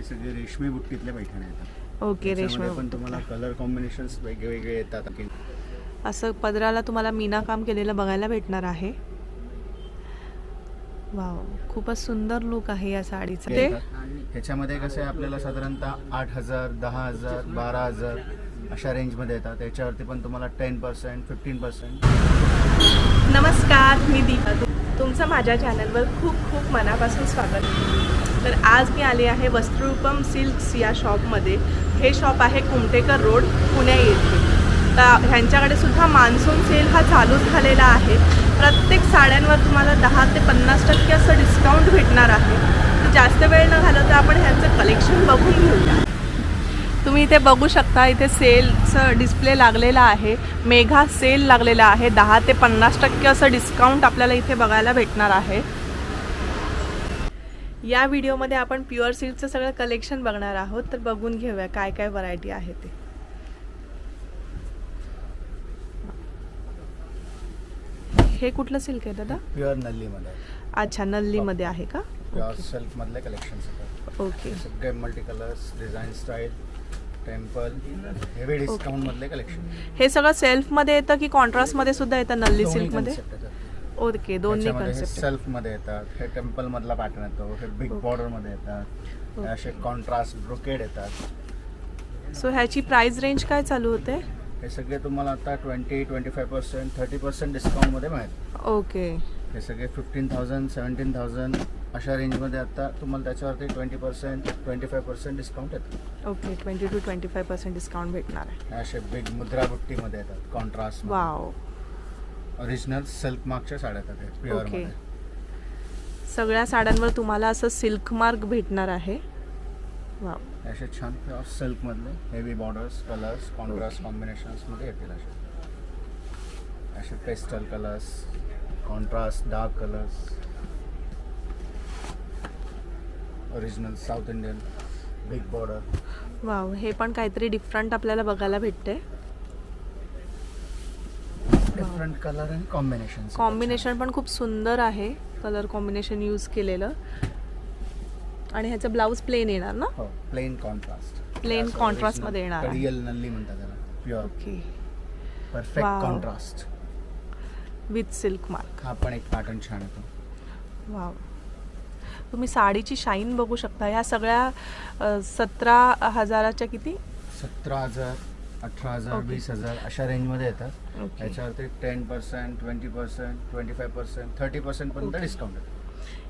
सगळे रेशमी बुट्टीतले पैठणी येतात. ओके, रेशमी पण तुम्हाला कलर कॉम्बिनेशन्स वेगवेगळे येतात. असं पदराला तुम्हाला मीना काम केलेलं बघायला भेटणार आहे. वाव, खूपच सुंदर लुक आहे या साडीचा. ते ह्याच्यामध्ये कसं आहे आपल्याला साधारणतः 8,000, 10,000, 12,000 अशा रेंजमध्ये येतात. त्याच्यावरती पण तुम्हाला 10%, 15%. नमस्कार, मी दीपा. तुमचं माझ्या चॅनलवर खूप खूप मनापासून स्वागत आहे. तर आज मी आले आहे वस्त्ररूपम सिल्क्स या शॉपमध्ये. हे शॉप आहे कुमटेकर रोड, पुणे येथे. तर ह्यांच्याकडे सुद्धा मान्सून सेल हा चालू झालेला आहे. प्रत्येक साड्यांवर तुम्हाला 10 ते 50% असं डिस्काउंट भेटणार आहे. तर जास्त वेळ न घालवता आपण ह्यांचं कलेक्शन बघून घेऊया. तुम्ही इथे बघू शकता, इथे सेलचं डिस्प्ले लागलेला आहे. मेघा सेल लागलेला आहे. 10 ते 50% असं डिस्काउंट आपल्याला इथे बघायला भेटणार आहे. या व्हिडिओमध्ये आपण प्युअर सिल्कचं सगळं कलेक्शन बघणार आहोत. तर बघून घेऊया काय काय व्हरायटी आहे ते. हे कुठलं सिल्क आहे दादा? प्युअर नल्लीमध्ये. अच्छा, नल्लीमध्ये आहे का? प्युअर सिल्क मधले कलेक्शन्स येतात. ओके, सगळे multi colours, design style, temple, heavy discount मधले कलेक्शन. हे सगळं सेल्फ मध्ये येतं की कॉन्ट्रास्ट मध्ये सुद्धा येतं नल्ली सिल्क मध्ये? ओके, दोन्ही कन्सेप्ट. सेल्फ मध्ये येतात. हे टेम्पल मधला पॅटर्न येतो. हे बिग बॉर्डर मध्ये येतात. हे असे कॉन्ट्रास्ट ब्रोकेड येतात. सो ह्याची प्राइस रेंज काय चालू होते? हे सगळे तुम्हाला आता 20, 25%, 30% डिस्काउंट मध्ये मिळेल. ओके, हे सगळे 15,000, 17,000 अशा रेंजमध्ये आता तुम्हाला त्याच्यावरती 20%, 25% डिस्काउंट येतं. ओके, 20 to 25% डिस्काउंट भेटणार आहे. हे असे बिग मुद्रा बुट्टीमध्ये येतात. कॉन्ट्रास्ट, वाव, ओरिजिनल सिल्क मार्कच्या साड्या येतात प्युअर ओके. मध्ये. सगळ्या साड्यांवर तुम्हाला असं सिल्क मार्क भेटणार आहे. वाव, असे छान प्युअर सिल्क मधले heavy borders, colours, contrast combinations मध्ये येतील. असे pastel colours, contrast dark colours, original south Indian big border. Wow, हे पण काहीतरी डिफरंट आपल्याला बघायला भेटते. डिफरंट कलर आणि कॉम्बिनेशन पण खूप सुंदर आहे. कलर कॉम्बिनेशन यूज केलेलं. आणि ह्याचं ब्लाऊज प्लेन येणार ना? हो, प्लेन कॉन्ट्रास्ट. प्लेन कॉन्ट्रास्ट मध्ये येणार आहे. कडियल नल्ली म्हणतात त्याला. Pure, okay, perfect Wow. Contrast with silk mark. हा पण एक पॅटर्न छान येतो. वाव, तुम्ही साडीची शाईन बघू शकता. ह्या सगळ्या 17,000च्या किती? 17,000, 18,000, Okay. 20,000 अशा रेंजमध्ये येतात. ओके, याच्यावरती 10%, 20%, 25%, 30% पर्यंत डिस्काउंट येतो.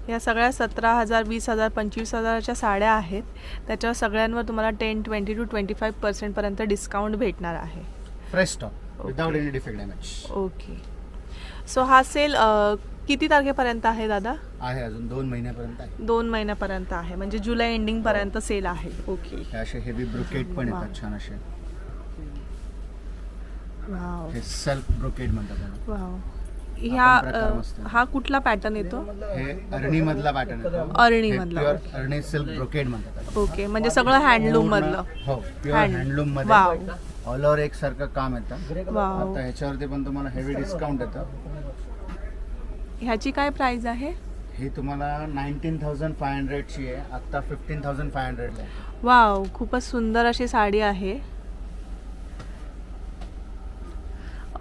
या सगळ्या 17,000, 20,000, 25,000च्या साड्या आहेत. त्याच्यावर सगळ्यांवर तुम्हाला 10, 20 to 25% पर्यंत डिस्काउंट भेटणार आहे. Fresh stock without any defect damage. Okay, so हा सेल किती तारखेपर्यंत आहे दादा? आहे अजून 2 महिन्यापर्यंत आहे. 2 महिन्यापर्यंत आहे, म्हणजे जुलै एंडिंग पर्यंत सेल आहे. ओके, हे असे हेवी ब्रोकेड पण Wow. येतात छान असे. वाव, हे सेल्फ ब्रोकेड म्हणतात त्याला. वाव. प्रकार मस्त आहे. हा कुठला पॅटर्न येतो? हे अरणी मधला पॅटर्न येतो. अरणी हे मधला. प्युअर अरणी सिल्क ब्रोकेड म्हणतात त्याला. ओके, म्हणजे सगळं हँडलूम मधलं. हो, प्युअर हँडलूम मध्ये वाव, ऑल ओव्हर एक सारखं काम येतं. वाव. आता ह्याच्यावरती पण तुम्हाला हेवी डिस्काउंट येतं. ह्याची काय प्राइस आहे? ही तुम्हाला 19,500 ची आहे. आता 15,500 ला आहे. वाव, खूपच सुंदर अशी साडी आहे.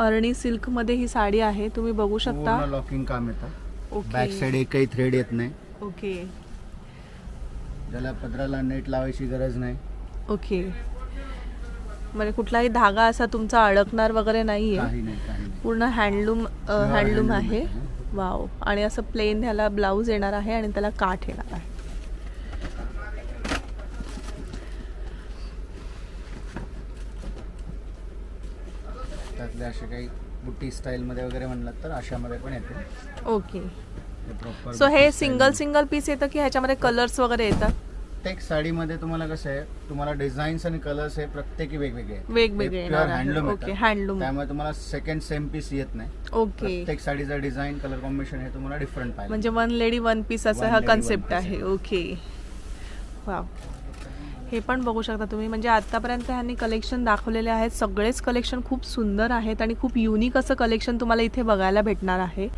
अरणी सिल्क मध्ये ही साडी आहे, तुम्ही बघू शकता. पूर्ण लॉकिंग काम येतं. ओके, बॅक साइड एकही थ्रेड येत नाही. ओके, ज्याला पदराला नेट लावायची गरज नाही. ओके. म्हणजे कुठलाही धागा असा तुमचा अडकणार वगैरे नाहीये. काही नाही. पूर्ण हँडलूम handloom आहे. वाव, आणि असं प्लेन ह्याला ब्लाऊज येणार आहे आणि त्याला काठ येणार आहे. त्यातले असे काही बुट्टी स्टाईल मध्ये वगैरे म्हणलं तर अशामध्ये पण येते. Okay, proper. सो हे सिंगल पीस येतं की ह्याच्यामध्ये कलर्स वगैरे येतात? प्रत्येक साडीमध्ये तुम्हाला कसं आहे, तुम्हाला डिझाईन्स आणि कलर्स हे प्रत्येकी वेगवेगळे आहेत. वेगवेगळे हे pure येणार आहे. handloom ओके, येतात. हँडलूम. त्यामुळे तुम्हाला सेकंड सेम पीस येत नाही. ओके, प्रत्येक साडीचा डिझाईन, कलर कॉम्बिनेशन हे तुम्हाला डिफरंट पाहिजे. म्हणजे 1 लेडी 1 पीस असं One हा lady, कन्सेप्ट one piece आहे. Okay, wow. हे पण बघू शकता तुम्ही. म्हणजे आतापर्यंत ह्यांनी कलेक्शन दाखवलेले आहेत. सगळेच कलेक्शन खूप सुंदर आहेत आणि खूप युनिक असं कलेक्शन तुम्हाला इथे बघायला भेटणार आहे.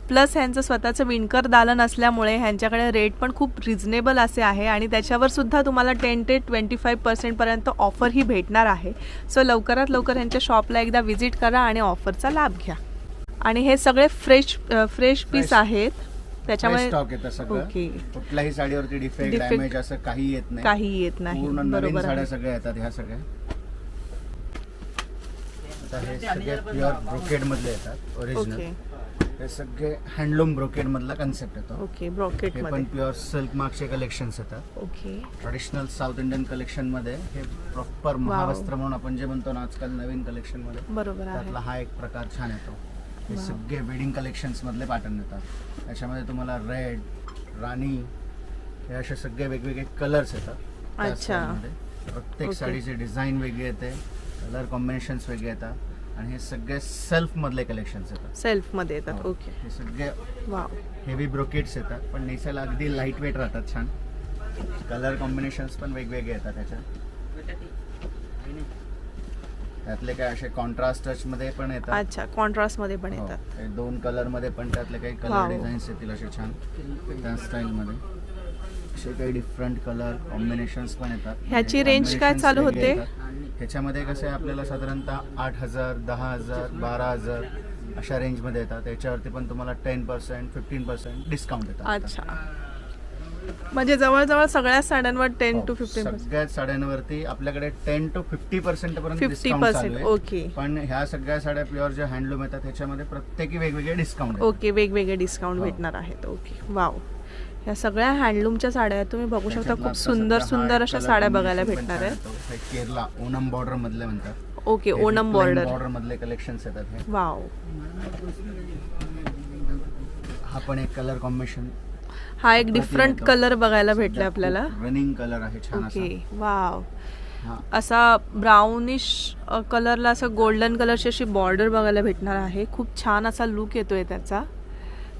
प्लस ह्यांचं स्वतःचं विणकर दालन असल्यामुळे ह्यांच्याकडे रेट पण खूप रिझनेबल असे आहे आणि त्याच्यावर सुद्धा तुम्हाला 10 ते 25% ऑफरही भेटणार आहे. सो लवकरात लवकर ह्यांच्या शॉपला एकदा व्हिजिट करा आणि ऑफरचा लाभ घ्या. आणि हे सगळे फ्रेश पीस आहेत त्याच्यामुळे स्टॉक येतं सगळं. ओके. कुठल्याही साडीवरती डिफेक्ट Defect डॅमेज असं काही येत नाही. काही येत नाही. पूर्ण नवीन बरोबर साड्या आहे. सगळ्या येतात ह्या सगळ्या. आता हे सगळे प्युअर ब्रोकेड मधले येतात ओरिजिनल. ओके हे सगळे हँडलूम ब्रोकेड मधला कन्सेप्ट येतो. ओके. ब्रॉकेट हे पण मध्ये. प्युअर सिल्क मार्कचे कलेक्शन्स येतात. Okay. Traditional south Indian collection मध्ये हे प्रॉपर महावस्त्र म्हणून आपण जे म्हणतो ना आजकाल नवीन कलेक्शन मध्ये, बरोबर आहे. त्यातला हा एक प्रकार छान येतो. हे सगळे वेडिंग कलेक्शन्स मधले पॅटर्न येतात. त्याच्यामध्ये तुम्हाला रेड, राणी हे असे सगळे वेगवेगळे कलर्स येतात. त्या अच्छा. style मध्ये. प्रत्येक ओके. साडीचे डिझाईन वेगळे येते, कलर कॉम्बिनेशन्स वेगळे येतात आणि हे सगळे सेल्फ मधले कलेक्शन्स येतात. सेल्फ मध्ये येतात. हो. ओके. हे सगळे वाव. हेवी ब्रोकेट्स येतात पण नेसायला अगदी लाईट वेट राहतात. छान कलर कॉम्बिनेशन्स पण वेगवेगळे येतात त्याच्यात. त्यातले काय असे कॉन्ट्रास्ट टच मध्ये पण येतात. अच्छा. कॉन्ट्रास्ट मध्ये पण हो. येतात. हे 2 कलर मध्ये पण त्यातले काही वाव. कलर डिझाईन्स येतील असे छान त्या स्टाईल मध्ये. असे काही डिफरंट कलर कॉम्बिनेशन्स पण येतात. ह्याची म्हणजे रेंज काय combinations चालू वेगळे होते? येतात. ह्याच्यामध्ये कसं आहे आपल्याला साधारणतः 8,000, 10,000, 12,000 अशा रेंजमध्ये येतात. याच्यावरती पण तुम्हाला 10%, 15% डिस्काउंट येतात. अच्छा. म्हणजे जवळजवळ सगळ्या साड्यांवर 10 हो, to 15%. सगळ्याच साड्यांवरती आपल्याकडे 10 to 50% पर्यंत डिस्काउंट 50%. चालू आहे. ओके. पण ह्या सगळ्या साड्या प्युअर ज्या हँडलूम येतात त्याच्यामध्ये प्रत्येकी वेगवेगळे डिस्काउंट. ओके. वेगवेगळे डिस्काउंट हो. भेटणार आहेत. ओके. वाव. ह्या सगळ्या हँडलूमच्या साड्या आहेत. तुम्ही बघू शकता खूप सुंदर सुंदर अशा साड्या बघायला भेटणार आहेत. केरला ओणम बॉर्डर मधले म्हणतात. ओके. ओणम बॉर्डर. बॉर्डर मधले कलेक्शन्स येतात हे. वाव. हा पण एक कलर कॉम्बिनेशन. हा एक डिफरंट कलर बघायला भेटला आपल्याला. रनिंग कलर आहे छान असा. ओके. वाव. हा असा ब्राउनिश कलरला असं गोल्डन कलरची अशी बॉर्डर बघायला भेटणार आहे. खूप छान असा लुक येतोय त्याचा.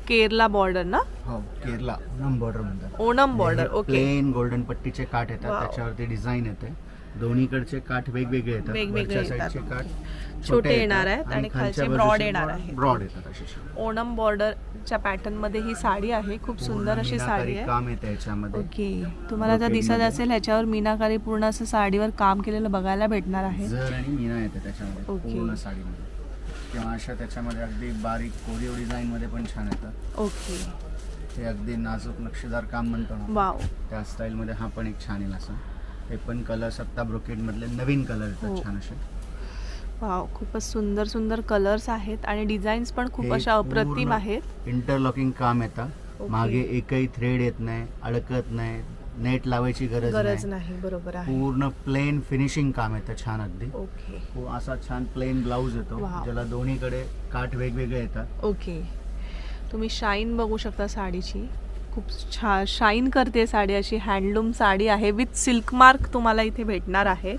केरला बॉर्डर ना? हो केरला ओणम बॉर्डर म्हणतात. Onam border. Okay. Plain golden पट्टीचे काठ येतात. वाव. त्याच्यावरती डिझाईन येते. दोन्हीकडचे काठ वेगवेगळे येतात. वेगवेगळे वरच्या येतात. साईडचे काठ छोटे येणार आहेत आणि खालचे ब्रॉड येणार आहेत. ब्रॉड येतात असे. ओणम बॉर्डरच्या पॅटर्न मध्ये ही साडी आहे. खूप सुंदर अशी साडी आहे. काम येते याच्यामध्ये. ओके. तुम्हाला जर Brocade दिसत मध्ये. असेल ह्याच्यावर मीनाकारी पूर्ण असं साडीवर काम केलेलं बघायला भेटणार आहे. जर आणि मीना येते त्याच्यामध्ये ओके. पूर्ण साडीमध्ये. किंवा अशा त्याच्यामध्ये अगदी बारीक कोरीव डिझाईन मध्ये पण छान येतात. ओके. ते अगदी नाजूक नक्षीदार काम म्हणतो ना वाव. त्या स्टाईल मध्ये हा पण एक छान येईल असा. हे पण कलर्स आत्ता ब्रोकेड मधले नवीन कलर हो. येतात छान असे. वाव. खूपच सुंदर सुंदर कलर्स आहेत आणि डिझाईन्स पण खूप हे अशा अप्रतिम पूर्ण आहेत. इंटरलॉकिंग काम येतं. ओके. मागे एकही थ्रेड येत नाही, अडकत नाही, नेट लावायची गरज नाही. नाही. बरोबर आहे. पूर्ण प्लेन फिनिशिंग काम येतं छान अगदी. ओके. असा छान प्लेन ब्लाऊज येतो वाव. ज्याला दोन्हीकडे काठ वेगवेगळे येतात. ओके. तुम्ही शाईन बघू शकता साडीची. खूप छान शाईन करते साडी. अशी हँडलूम साडी आहे विथ सिल्क मार्क तुम्हाला इथे भेटणार आहे.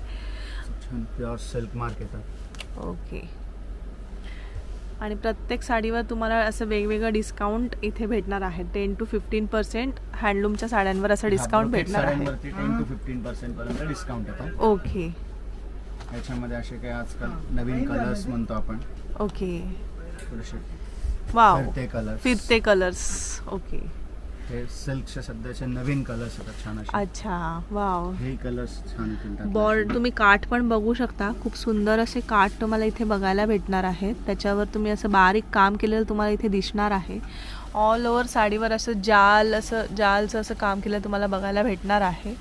छान प्युअर सिल्क मार्क येतात. ओके. आणि प्रत्येक साडीवर तुम्हाला असं वेगवेगळं डिस्काउंट इथे भेटणार आहे. 10 to 15% हँडलूमच्या साड्यांवर असं डिस्काउंट भेटणार आहे. 10 to 15% पर्यंत डिस्काउंट येतात. ओके. याच्यामध्ये असे काही आजकाल नवीन कलर्स म्हणतो आपण. ओके. थोडेसे वाव. फिरते कलर्स. फिरते कलर्स. ओके. हे सिल्कचे सध्याचे नवीन कलर्स येतात छान असे. अच्छा. वाव. हे कलर्स छान येतील. बॉर्ड तुम्ही काठ पण बघू शकता. खूप सुंदर असे काठ तुम्हाला इथे बघायला भेटणार आहेत. त्याच्यावर तुम्ही असं बारीक काम केलेलं तुम्हाला इथे दिसणार आहे. ऑल ओव्हर साडीवर असं जालचं असं काम केलेलं तुम्हाला बघायला भेटणार आहे.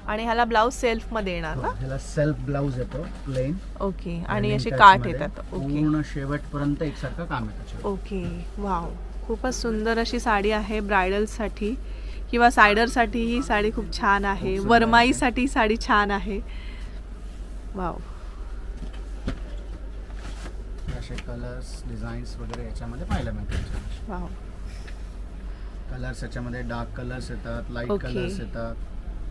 आणि ह्याला ब्लाऊज सेल्फमध्ये येणार ना? ह्याला सेल्फ ब्लाऊज येतो प्लेन. ओके. आणि Running असे touch काठ मध्ये येतात. ओके. पूर्ण शेवटपर्यंत एकसारखं काम येतं. ओके. वाव. खूपच सुंदर अशी साडी आहे ब्रायडलसाठी किंवा सायडरसाठी. ही साडी खूप छान आहे. खूप सुंदर वरमाईसाठी साडी छान आहे. वाव. असे कलर्स डिझाईन्स वगैरे याच्यामध्ये पाहायला मिळतात. वाव. कलर्स याच्यामध्ये डार्क कलर्स येतात, लाईट ओके. कलर्स येतात,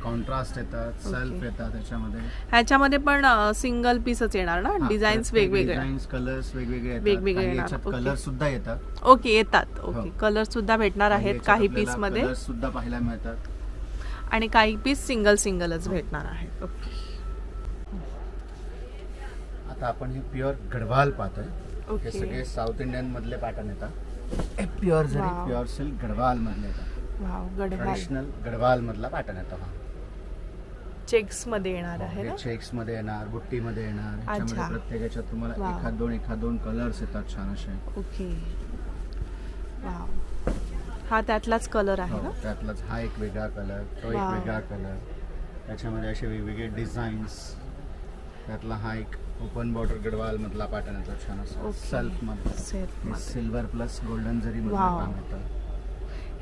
कॉन्ट्रास्ट येतात, सेल्फ येतात याच्यामध्ये. ह्याच्यामध्ये पण सिंगल पीसच येणार ना? डिझाईन्स वेगवेगळे. डिझाईन्स कलर्स वेगवेगळे येतात. वेगवेगळे काही येणार. याच्यात ओके. कलर सुद्धा येतात. ओके. येतात. ओके. हो. कलर सुद्धा भेटणार आहेत काही याच्यात पीस आपल्याला मध्ये. कलर्स सुद्धा पाहायला मिळतात. आणि काही पीस सिंगलच भेटणार आहेत. ओके. आता आपण हे प्युअर गढवाल पाहतोय. ओके. हे सगळे साऊथ इंडियन मधले पॅटर्न येतात. प्युअर जरी Wow. प्युअर सिल्क गडवाल मधले येतात. वाव, गडवाल ट्रेडिशनल गडवाल मधला पॅटर्न येतो हा. चेक्स मध्ये येणार आहे ना. चेक्स मध्ये येणार, बुट्टी मध्ये येणार. अच्छा. ह्याच्यामध्ये प्रत्येक याच्यात तुम्हाला Wow. एखाद दोन कलर्स येतात छान असे. ओके. वाव, हा त्यातलाच कलर आहे हो, ना. त्यातलाच हा एक वेगळा कलर, तो एक Wow. वेगळा कलर. त्याच्यामध्ये असे वेगवेगळे डिझाईन्स. त्यातला हा एक ओपन बॉर्डर गडवाल मधला पॅटर्न येतो छान असं Okay. सेल्फ मध्ये. सेल्फ मध्ये. सिल्वर प्लस गोल्डन जरी मधलं Wow. काम येतं.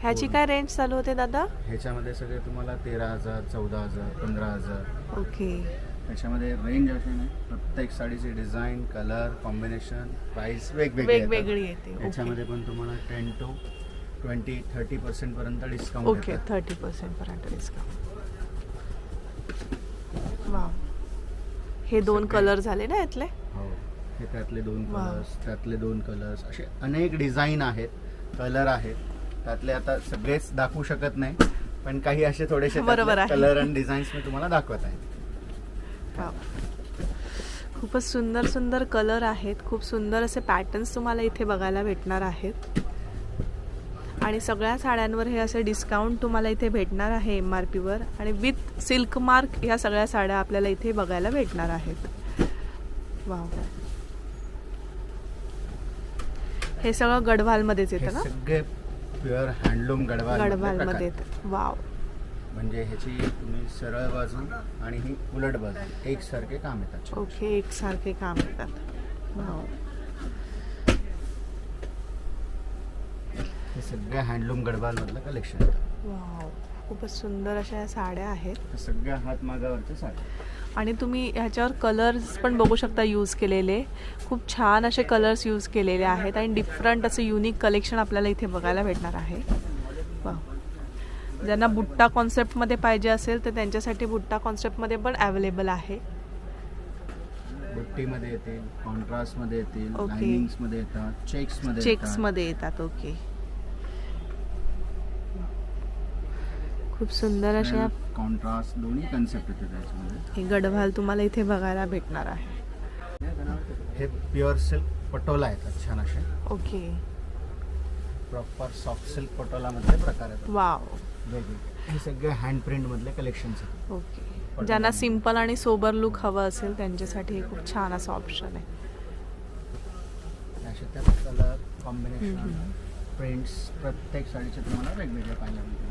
ह्याची काय रेंज चालू होते दादा. ह्याच्यामध्ये सगळे तुम्हाला 13,000, 14,000, 15,000. ओके. त्याच्यामध्ये रेंज अशी नाही, प्रत्येक साडीची डिझाईन, कलर कॉम्बिनेशन, प्राइस वेगवेगळी येतात. वेगवेगळी येते. याच्यामध्ये पण तुम्हाला 10 to 20-30% पर्यंत डिस्काउंट. ओके. 30% पर्यंत डिस्काउंट. वाव, हे दोन सगळे- कलर झाले ना यातले. हो, हे त्यातले दोन Wow. कलर्स, त्यातले दोन कलर्स, असे अनेक डिझाईन आहेत, कलर आहेत. त्यातले आता सगळेच दाखवू शकत नाही, पण काही असे थोडेसे बरोबर आहे. कलर आणि डिझाईन्स मी तुम्हाला दाखवत आहे. वाव, खूपच सुंदर सुंदर कलर आहेत. खूप सुंदर असे पॅटर्न्स तुम्हाला इथे बघायला भेटणार आहेत. आणि सगळ्या साड्यांवर हे असे डिस्काउंट तुम्हाला इथे भेटणार आहे MRP वर. आणि विथ सिल्क मार्क ह्या सगळ्या साड्या आपल्याला इथे बघायला भेटणार आहेत. वाव, हे सगळं गडवालमध्येच हे येतं ना. सगळे प्युअर हँडलूम गडवालमध्ये येतं. वाव, म्हणजे ह्याची तुम्ही सरळ बाजू आणि ही उलट बाजू एकसारखे काम येतात. ओके. एकसारखे काम येतात. वाव, हे सगळ्या हँडलूम गडवाल मधलं कलेक्शन येतं. वाव, खूपच सुंदर अशा या साड्या आहेत. हे सगळ्या हातमागावरच्या साड्या. आणि तुम्ही ह्याच्यावर कलर्स पण बघू शकता यूज केलेले. खूप छान असे कलर्स यूज केलेले आहेत आणि डिफरंट असं युनिक कलेक्शन आपल्याला इथे बघायला भेटणार आहे. वाव, ज्यांना बुट्टा कॉन्सेप्टमध्ये पाहिजे असेल तर त्यांच्यासाठी बुट्टा कॉन्सेप्टमध्ये पण अवेलेबल आहे. बुट्टीमध्ये येतील, कॉन्ट्रास्टमध्ये येतील, Okay. लाइनिंग्समध्ये येतात, चेक्समध्ये चेक्समध्ये येतात. ओके. खूप सुंदर अशा कॉन्ट्रास्ट दोन्ही कन्सेप्ट येते त्याच्यामध्ये. हे गडवाल तुम्हाला इथे बघायला भेटणार आहे. हे प्युअर सिल्क पटोला येतात छान असे. Okay. Proper soft silk Patola मधले प्रकार येतात वाव. वेगवेगळे. हे सगळे हँड प्रिंट मधले कलेक्शन्स आहेत. ओके. ज्यांना सिम्पल आणि सोबर लुक हवं असेल त्यांच्यासाठी हे खूप छान असं ऑप्शन आहे. असे त्यात कलर कॉम्बिनेशन, प्रिंट्स प्रत्येक साडीचे तुम्हाला वेगवेगळे पाहायला मिळतील.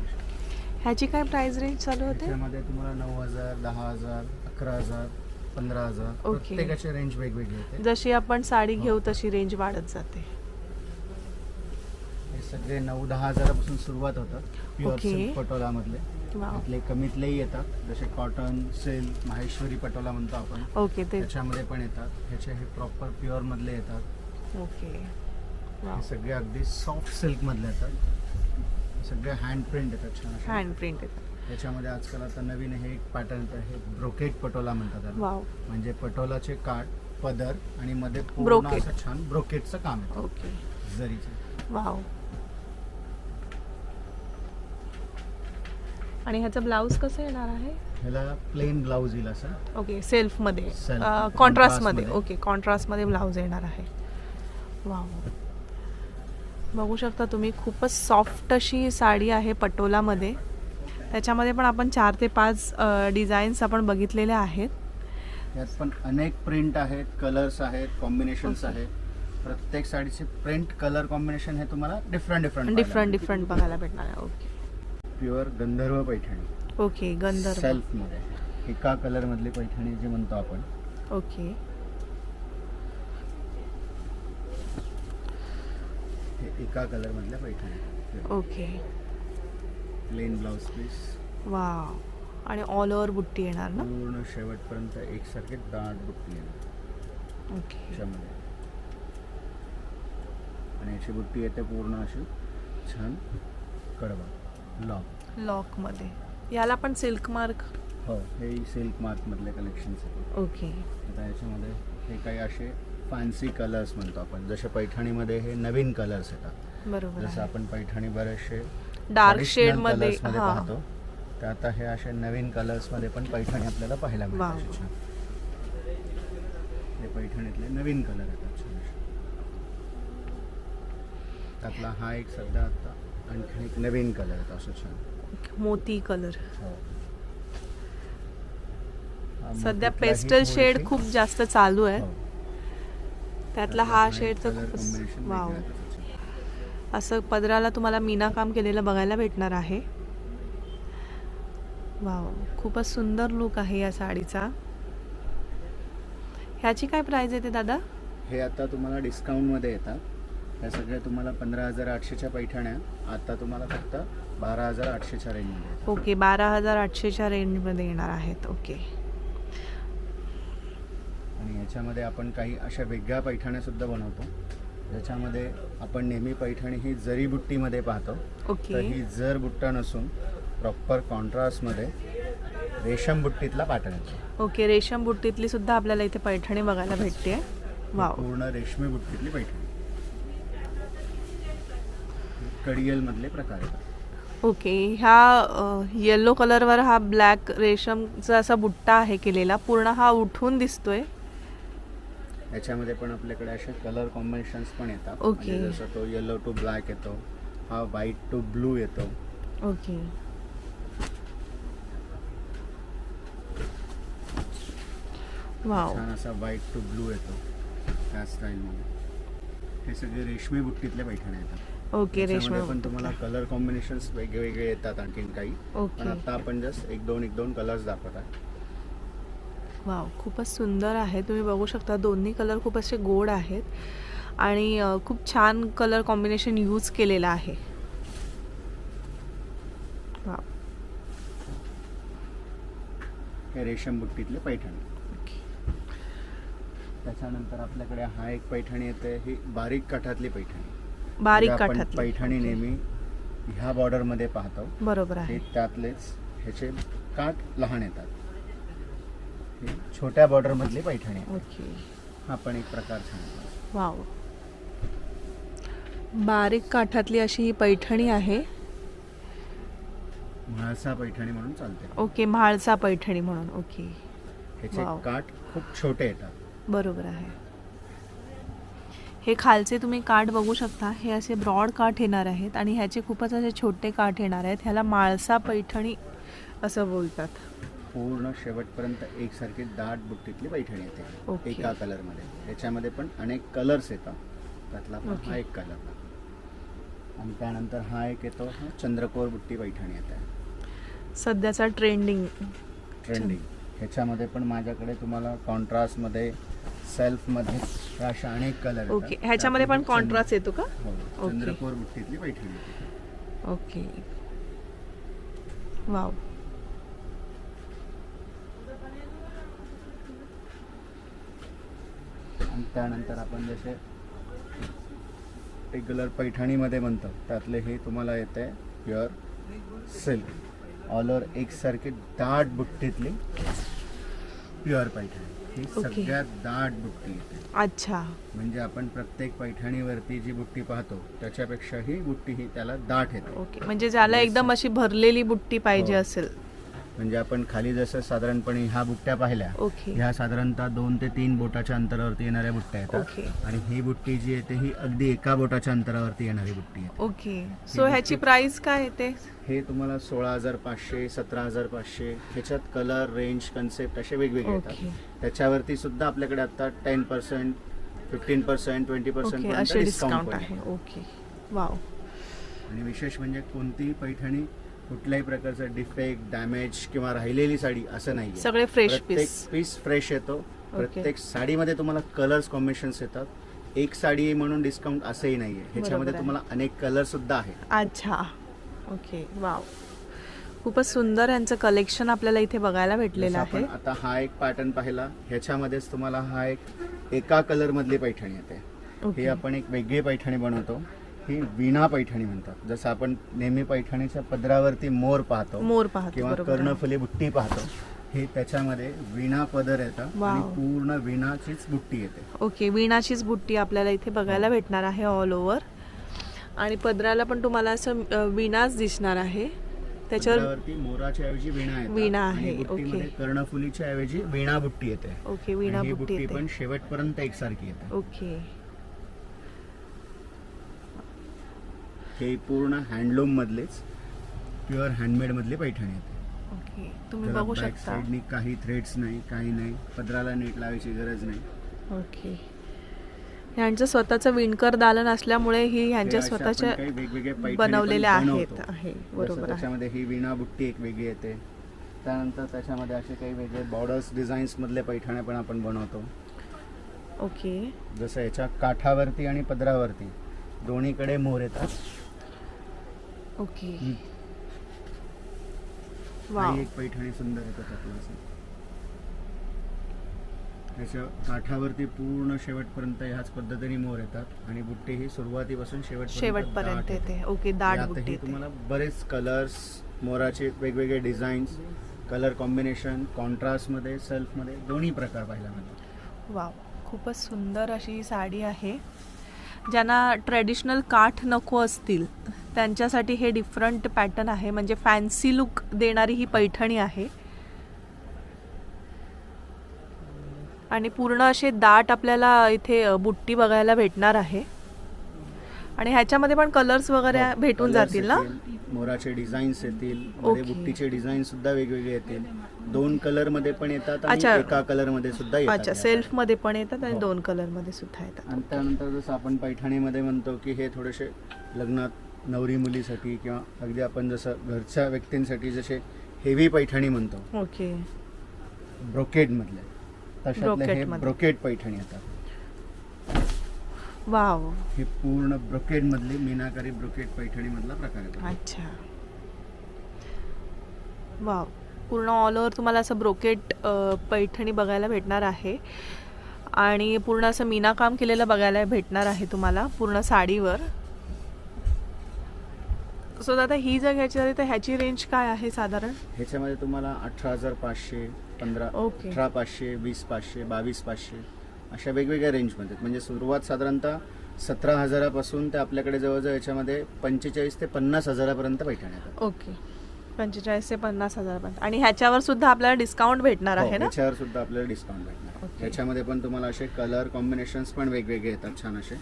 ह्याची काय प्राइस रेंज चालू होते. त्याच्यामध्ये तुम्हाला 9,000, 10,000, 11,000, 15,000 Okay. प्रत्येकाची रेंज वेगवेगळी येते. जशी आपण साडी घेऊ तशी रेंज वाढत जाते. हे सगळे 9-10 हजारापासून सुरुवात होतात प्युअर Okay. सिल्क पटोला मधले. वाव. त्यातले कमीतलेही येतात, जसे कॉटन, सिल्क, माहेश्वरी पटोला म्हणतो आपण, ओके. ते त्याच्यामध्ये पण येतात. ह्याचे हे प्रॉपर प्युअर मधले येतात. ओके. हे वाव, सगळे अगदी सॉफ्ट सिल्क मधले येतात. हे सगळे हँड प्रिंट येतात छान असे. हँड प्रिंट येतात. त्याच्यामध्ये आजकाल आता नवीन हे एक पॅटर्न येतं, हे ब्रोकेट पटोला म्हणतात त्याला. वाव. म्हणजे पटोलाचे काठ, पदर आणि मध्ये पूर्ण Brocade. असं छान ब्रोकेटचं काम येतं ओके. जरीचं. वाव. आणि ह्याचा ब्लाऊज कसं येणार आहे. ह्याला प्लेन ब्लाऊज येईल असं. ओके. सेल्फमध्ये Self. कॉन्ट्रास्टमध्ये. Contrastमध्ये. ओके. कॉन्ट्रास्टमध्ये ब्लाऊज येणार आहे. वाव, बघू शकता तुम्ही खूपच सॉफ्ट अशी साडी आहे पटोलामध्ये. त्याच्यामध्ये पण आपण 4 ते 5 डिझाईन्स आपण बघितलेल्या आहेत. यात पण अनेक प्रिंट आहेत, कलर्स आहेत, कॉम्बिनेशन्स Okay. आहेत. प्रत्येक साडीचे प्रिंट, कलर कॉम्बिनेशन हे तुम्हाला डिफरंट डिफरंट बघायला भेटणार आहे. ओके. प्युअर गंधर्व पैठणी. ओके. गंधर्व. सेल्फ मध्ये एका कलर मधली पैठणी जी म्हणतो आपण. ओके. हे एका कलर मधल्या Paithani. Okay. Plain blouse piece, wow. आणि ऑल ओव्हर बुट्टी येणार ना. पूर्ण शेवटपर्यंत एकसारखे दाट बुट्टी येणार ओके. त्याच्यामध्ये. आणि याची बुट्टी येते पूर्ण अशी छान कडवा लॉक. लॉकमध्ये. याला पण सिल्क मार्क. हो, हे सिल्क मार्क मधले कलेक्शन्स आहेत. ओके. आता याच्यामध्ये हे काही असे फॅन्सी कलर्स म्हणतो आपण, जसे पैठणीमध्ये हे नवीन कलर्स येतात. बरोबर जसं आहे. आपण पैठणी बरेचसे डार्क traditional शेड मध्ये. colours मध्ये हा. पाहतो, तर आता हे असे नवीन कलर्स मध्ये पण पैठणी आपल्याला पाहायला Wow. मिळतात. असे छान. हे पैठणीतले नवीन कलर येतात छान असे. त्यातला हा एक सध्या आता आणखी एक नवीन कलर आहे असं छान मोती कलर. हो. हा सध्या मोतीतला ही पेस्टल शेड थोडीशी- खूप जास्त चालू आहे. हो. त्यातला हा एक शेड तर color खूपच combination वाव. वेगळं आहे त्याचं. असं पदराला तुम्हाला मीना काम केलेलं बघायला भेटणार आहे. वाव, खूपच सुंदर लुक आहे या साडीचा. ह्याची काय प्राइस येते दादा? हे आता तुम्हाला डिस्काउंटमध्ये येतात. ह्या सगळ्या तुम्हाला 15,800च्या पैठण्या आता तुम्हाला फक्त 12,800च्या रेंजमध्ये. ओके, 12,800च्या रेंजमध्ये येणार आहेत. ओके. आणि याच्यामध्ये आपण काही अशा वेगळ्या पैठण्या सुद्धा बनवतो ज्याच्यामध्ये आपण नेहमी पैठणी ही जरी बुट्टीमध्ये पाहतो. तर ओके. ही जर बुट्टा नसून प्रॉपर कॉन्ट्रास्टमध्ये रेशम बुट्टीतला पॅटर्न येतो. ओके, रेशम बुट्टीतली सुद्धा आपल्याला इथे पैठणी बघायला भेटते. वाव. पूर्ण रेशमी बुट्टीतली पैठणी. कडियल मधले प्रकार आहेत. ओके, ह्या येलो कलरवर हा ब्लॅक रेशमचा असा बुट्टा आहे केलेला, पूर्ण हा उठून दिसतोय. याच्यामध्ये पण आपल्याकडे असे कलर कॉम्बिनेशन्स पण येतात. ओके. म्हणजे जसं तो येलो टू ब्लॅक येतो, हा व्हाईट टू ब्लू येतो. ओके. वाव. छान असा व्हाईट टू ब्लू येतो त्या स्टाईलमध्ये. हे सगळे रेशमी बुट्टीतले पैठणे येतात. ओके, रेशमी याच्यामध्ये पण तुम्हाला बुट्टीतला. कलर कॉम्बिनेशन्स वेगळे येतात आणखीन काही. पण ओके. आता आपण जस्ट एक दोन कलर्स दाखवत आहे. वाव, खूपच सुंदर आहे. तुम्ही बघू शकता दोन्ही कलर खूप असे गोड आहेत आणि खूप छान कलर कॉम्बिनेशन यूज केलेलं आहे. वाव. हे रेशम बुट्टीतले पैठणी. ओके. त्याच्यानंतर आपल्याकडे हा एक पैठणी येते, ही बारीक काठातली पैठणी. बारीक म्हणजे आपण काठातली. पैठणी ओके. नेहमी ह्या बॉर्डर मध्ये पाहतो. बरोबर हे आहे. त्यातलेच ह्याचे काठ लहान येतात. हे छोट्या बॉर्डर मधली पैठणी आहे. ओके. हा पण एक प्रकार छान आहे. वाव, बारीक काठातली अशी ही पैठणी आहे. म्हाळसा पैठणी म्हणून चालते. ओके, म्हाळसा पैठणी म्हणून. ओके. ह्याचे वाव. काठ खूप छोटे येतात. बरोबर आहे. हे खालचे तुम्ही काठ बघू शकता, हे असे ब्रॉड काठ येणार आहेत आणि ह्याचे खूपच असे छोटे काठ येणार आहेत. ह्याला म्हाळसा पैठणी असं बोलतात. पूर्ण शेवटपर्यंत एकसारखी दाट बुट्टीतली पैठणी येते. ओके. एका कलर मध्ये. याच्यामध्ये पण अनेक कलर्स येतात. त्यातला पण ओके. हा एक कलर. आणि त्यानंतर हा एक येतो, हा चंद्रकोर बुट्टी पैठणी येते. सध्याचा ट्रेंडिंग. ह्याच्यामध्ये पण माझ्याकडे तुम्हाला कॉन्ट्रास्टमध्ये सेल्फमध्ये अशा अनेक कलर. ओके, ह्याच्यामध्ये पण कॉन्ट्रास्ट येतो का? ओके. चंद्रकोर बुट्टीतली पैठणी येते. ओके. वाव. आणि त्यानंतर आपण जसे रेग्युलर पैठणीमध्ये म्हणतो त्यातले हे तुम्हाला येते प्युअर सिल्क ऑल ओव्हर एकसारखी दाट बुट्टीतली प्युअर पैठणी. ही ओके. सगळ्यात दाट बुट्टी येते. अच्छा. म्हणजे आपण प्रत्येक पैठणीवरती जी बुट्टी पाहतो त्याच्यापेक्षा ही बुट्टी ही त्याला दाट येते. ओके, म्हणजे ज्याला एकदम अशी भरलेली बुट्टी पाहिजे हो. असेल. म्हणजे आपण खाली जसं साधारणपणे ह्या बुट्ट्या पाहिल्या, ओके. ह्या साधारणतः 2 ते 3 बोटाच्या अंतरावरती येणाऱ्या बुट्ट्या येतात. ओके. आणि ही बुट्टी जी येते ही अगदी एका बोटाच्या अंतरावरती येणारी बुट्टी येते. ओके. सो ह्याची प्राइस काय येते? हे तुम्हाला 16,500, 17,500 ह्याच्यात कलर रेंज कन्सेप्ट असे वेगवेगळे ओके. येतात. त्याच्यावरती सुद्धा आपल्याकडे आता 10%, 15%, 20% ओके, असे डिस्काउंट आहे. ओके. वाव. आणि विशेष म्हणजे कोणतीही पैठणी कुठल्याही प्रकारचं डिफेक्ट, डॅमेज किंवा राहिलेली साडी असं नाही. सगळे फ्रेश प्रत्येक पीस. पीस फ्रेश येतो. प्रत्येक साडीमध्ये तुम्हाला कलर्स कॉम्बिनेशन्स येतात. एक साडी म्हणून डिस्काउंट असंही नाहीये. ह्याच्यामध्ये आहे. तुम्हाला अनेक कलर सुद्धा आहेत. अच्छा. ओके. वाव, खूपच सुंदर यांचं कलेक्शन आपल्याला इथे बघायला भेटलेलं जसं आहे. आपण आता हा एक पॅटर्न पाहिला, ह्याच्यामध्येच तुम्हाला हा एक एका कलर मधली पैठणी येते. ओके. ही आपण एक वेगळी पैठणी बनवतो. ही वीणा पैठणी म्हणतात. जसं आपण नेहमी पैठणीच्या पदरावरती मोर पाहतो मोर पाहतो. किंवा बरोबर आहे. कर्णफुली बुट्टी पाहतो. हे त्याच्यामध्ये वीणा पदर येतं आणि वाव. पूर्ण वीणाचीच बुट्टी येते. ओके, वीणाचीच बुट्टी आपल्याला इथे बघायला भेटणार आहे ऑल ओव्हर. आणि पदराला पण तुम्हाला असं वीणाच दिसणार आहे. त्याच्यावर पदरावरती मोराच्या ऐवजी वीणा येते. वीणा आहे. बुट्टीमध्ये ओके. कर्णफुलीच्या ऐवजी वीणा बुट्टी येते. ओके, वीणा आणि ही बुट्टी बुट्टी येते. पण शेवटपर्यंत एकसारखी येते. ओके. हे पूर्ण हँडलूम मधलेच प्युअर हँडमेड मधली पैठणी येते. ओके, तुम्ही त्याला बघू बॅक शकता. साईडनी काही थ्रेड्स नाही, काही नाही, पदराला नेट लावायची गरज नाही. ओके, ह्यांचं स्वतःचं विणकर दालन असल्यामुळे ही हे ह्यांच्या अशा आपण स्वतःच्या काही वेगवेगळे पैठणी बनवलेल्या पण आहेत. बनवतो. आहे, जसं बरोबर आहे. त्याच्यामध्ये ही विणा बुट्टी एक वेगळी येते. त्यानंतर त्याच्यामध्ये असे काही वेगळे बॉर्डर्स डिझाईन्स मधले पैठण्या पण आपण बनवतो. ओके, जसं याच्या काठावरती आणि पदरावरती दोन्हीकडे मोर येतात. ओके, ही वाव, एक पैठणी सुंदर येतात आपल्याला. त्याच्या काठावरती पूर्ण शेवटपर्यंत ह्याच पद्धतीने मोर येतात आणि बुट्टी ही सुरुवातीपासून शेवटपर्यंत दाट येते. ओके, दाट यातही बुट्टी येते. तुम्हाला बरेच कलर्स, मोराचे वेगवेगळे डिझाईन्स, कलर कॉम्बिनेशन, कॉन्ट्रास्टमध्ये, सेल्फमध्ये दोन्ही प्रकार पाहायला मिळतात. वाव, खूपच सुंदर अशी ही साडी आहे. ज्यांना ट्रेडिशनल काठ नको असतील त्यांच्यासाठी हे डिफरंट पॅटर्न आहे. म्हणजे फॅन्सी लुक देणारी ही पैठणी आहे आणि पूर्ण असे दाट आपल्याला इथे बुट्टी बघायला भेटणार आहे आणि ह्याच्यामध्ये पण कलर्स वगैरे भेटून Colours जातील ना. येतील, मोराचे डिझाईन्स येतील, मध्ये ओके. बुट्टीचे डिझाईन सुद्धा वेगवेगळे येतील. 2 कलर मध्ये पण येतात अच्छा. आणि एका कलर मध्ये सुद्धा येतात. अच्छा, या सेल्फ मध्ये पण येतात आणि हो. 2 कलर मध्ये सुद्धा येतात. आणि त्यानंतर जसं आपण पैठणीमध्ये म्हणतो की हे थोडेसे लग्नात नवरी मुलीसाठी किंवा अगदी आपण जसं घरच्या व्यक्तींसाठी जसे हेवी पैठणी म्हणतो ओके, ब्रोकेड मधले, तशातले हे Brocade मध्ये. ब्रोकेड पैठणी येतात. वाव, हे पूर्ण ब्रोकेड मधली मीनाकारी ब्रोकेड पैठणी मधला प्रकार आहे. अच्छा, वाव, पूर्ण ऑल ओव्हर तुम्हाला असं ब्रोकेट पैठणी बघायला भेटणार आहे आणि पूर्ण असं मीना काम केलेलं बघायला भेटणार आहे तुम्हाला पूर्ण साडीवर. सो दादा, ही जर घ्यायची झाली तर ह्याची रेंज काय आहे साधारण? ह्याच्यामध्ये तुम्हाला 18,500, ओके. 18,500, 20,500, 22,500 अशा वेगवेगळ्या रेंजमध्ये. म्हणजे सुरुवात साधारणतः 17,000पासून ते आपल्याकडे जवळजवळ याच्यामध्ये 45,000 ते 50,000पर्यंत पैठण्या येतात. ओके, 45,000 ते 50,000 आणि ह्याच्यावर सुद्धा आपल्याला डिस्काउंट भेटणार हो, आहे ना? याच्यावर सुद्धा आपल्याला डिस्काउंट भेटणार. ओके. याच्यामध्ये पण तुम्हाला असे कलर कॉम्बिनेशन्स पण वेगवेगळे येतात छान असे.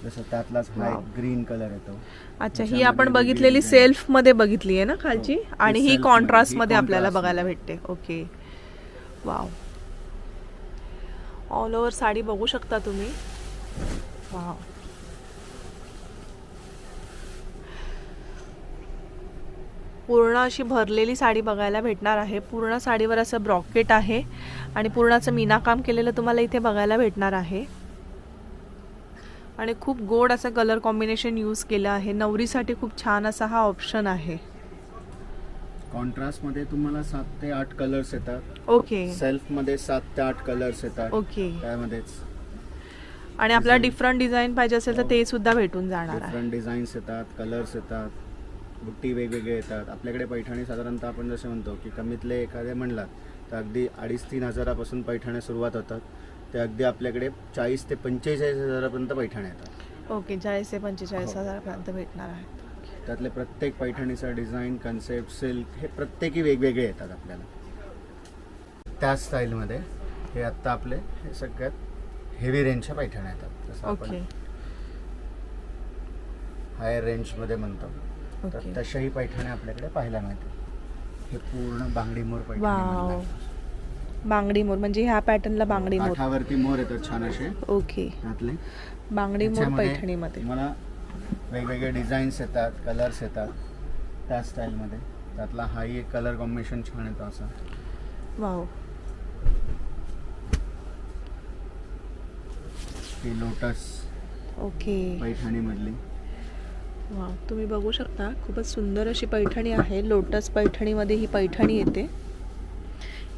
जसं त्यातलाच हा वाव. एक ग्रीन कलर येतो. अच्छा, ही त्याच्यामध्ये आपण वेगवेगळी बघितलेली design. सेल्फ मध्ये बघितली आहे ना खालची, हो, आणि ही ही self कॉन्ट्रास्ट मध्ये, मध्ये ही आपल्याला contrast बघायला मध्ये. भेटते. Okay, wow, all over sari बघू शकता तुम्ही. वाव, पूर्ण अशी भरलेली साडी बघायला भेटणार आहे. पूर्ण साडीवर असं ब्रॉकेट आहे आणि पूर्ण असं मीनाकाम केलेलं तुम्हाला इथे बघायला भेटणार आहे आणि खूप गोड असं कलर कॉम्बिनेशन यूज केलं आहे. नवरीसाठी खूप छान असा हा ऑप्शन आहे. कॉन्ट्रास्ट मध्ये तुम्हाला 7 ते 8 कलर्स येतात. ओके, सेल्फ मध्ये 7 ते 8 कलर्स येतात. ओके, त्यामध्येच आणि आपल्याला Design. डिफरंट डिझाईन पाहिजे असेल तर हो. ते सुद्धा भेटून जाणार आहे. डिफरंट डिझाईन्स येतात, कलर्स येतात, बुट्टी वेगवेगळे येतात. आपल्याकडे पैठणी साधारणतः आपण जसे म्हणतो की कमीतले एखादे म्हणलात तर अगदी 2,500-3 हजारापासून पैठण्या सुरुवात होतात. ते अगदी आपल्याकडे 40,000 ते 45,000पर्यंत पैठण्या येतात. ओके, 40,000 ते 45,000 हो. पर्यंत भेटणार आहे. त्यातले प्रत्येक पैठणीचा डिझाईन, कन्सेप्ट, सिल्क हे प्रत्येकी वेगवेगळे येतात आपल्याला. त्याच स्टाईलमध्ये हे आत्ता आपले हे सगळ्यात हेवी रेंजच्या पैठण्या येतात. जसं ओके, आपण हायर रेंजमध्ये म्हणतो तर ओके, तशाही पैठण्या आपल्याकडे पाहायला मिळतील. हे पूर्ण बांगडी मोर पैठणी वाव, म्हणतात. बांगडी मोर म्हणजे ह्या पॅटर्नला बांगडी मोर. काठावरती मोर येतात छान असे ओके, त्यातले. बांगडी मोर त्याच्यामध्ये पैठणीमध्ये. तुम्हाला वेगवेगळे डिझाईन्स येतात, कलर्स येतात त्या स्टाईलमध्ये. त्यातला हाही एक कलर कॉम्बिनेशन छान येतो असा. वाव, ही लोटस ओके, पैठणीमधली. वाव, तुम्ही बघू शकता खूपच सुंदर अशी पैठणी आहे. लोटस पैठणीमध्ये ही पैठणी येते.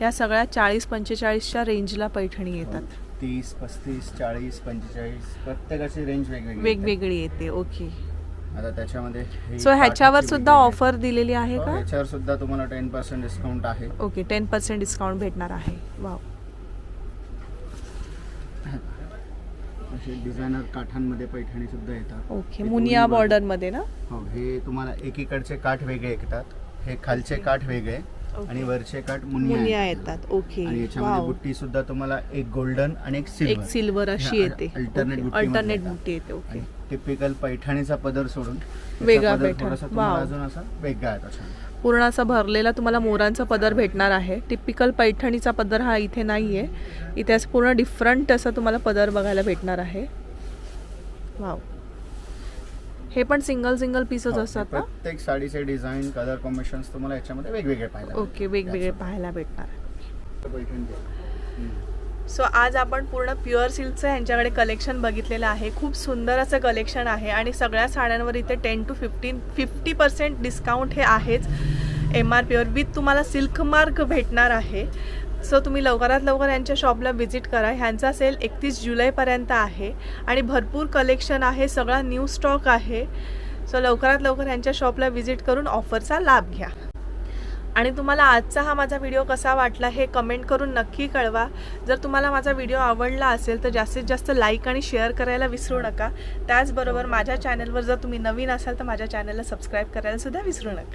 या सगळ्या 40-45च्या रेंजला पैठणी येतात. 30, 35, 40, 45 प्रत्येकाची रेंज वेगवेगळी येते. वेगवेगळी येते. ओके, आता त्याच्यामध्ये हे सो ह्याच्यावर काठाची सुद्धा वेगवेगळी ऑफर दिलेली आहे आहे. का? ह्याच्यावर सुद्धा तुम्हाला 10% डिस्काउंट आहे. ओके, 10% डिस्काउंट भेटणार आहे. वाव, असे डिझायनर काठांमध्ये पैठणी सुद्धा येतात. ओके, हे मुनिया दोन्ही बॉर्डर मध्ये ना? हो, हे तुम्हाला एकीकडचे काठ वेगळे येतात, हे खालचे काठ वेगळे ओके. आणि वरचे काठ मुनिया मुनिया येतात. येतात. ओके. आणि याच्यामध्ये वाव. बुट्टी सुद्धा तुम्हाला एक गोल्डन आणि एक एक सिल्वर सिल्वर अशी येते. अल्टरनेट अल्टरनेट बुट्टी येते. ओके. टिपिकल पैठणीचा पदर सोडून त्याचा वेगळा पदर पैठण. थोडासा तुम्हाला वाव. अजून असा वेगळा आहे तसा. पूर्ण असा भरलेला तुम्हाला मोरांचा पदर भेटणार आहे. टिपिकल पैठणीचा पदर हा इथे नाही आहे. इथे असं पूर्ण डिफरंट असं तुम्हाला पदर बघायला भेटणार आहे. वाव. हे पण सिंगल पीसच हो, असतात ना? प्रत्येक साडीचे डिझाईन कलर कॉम्बिनेशन्स तुम्हाला याच्यामध्ये वेगवेगळे पाहायला ओके, वेगवेगळे पाहायला भेटणार आहे. पैठण सो आज आपण पूर्ण प्युअर सिल्कचं ह्यांच्याकडे कलेक्शन बघितलेलं आहे. खूप सुंदर असं कलेक्शन आहे आणि सगळ्या साड्यांवर इथे 10 to 50% डिस्काउंट हे आहेच. MRPवर विथ तुम्हाला सिल्क मार्क भेटणार आहे. सो तुम्ही लवकरात लवकर यांच्या शॉपला व्हिजिट करा. ह्यांचा सेल 31 जुलैपर्यंत आहे आणि भरपूर कलेक्शन आहे, सगळा न्यू स्टॉक आहे. सो लवकरात लवकर यांच्या शॉपला व्हिजिट करून ऑफरचा लाभ घ्या. आणि तुम्हाला आजचा हा माझा व्हिडिओ कसा वाटला हे कमेंट करून नक्की कळवा. जर तुम्हाला माझा व्हिडिओ आवडला असेल तर जास्तीत जास्त लाईक आणि शेअर करायला विसरू नका. त्याचबरोबर माझ्या चॅनलवर जर तुम्ही नवीन असाल तर माझ्या चॅनलला सबस्क्राईब करायला सुद्धा विसरू नका.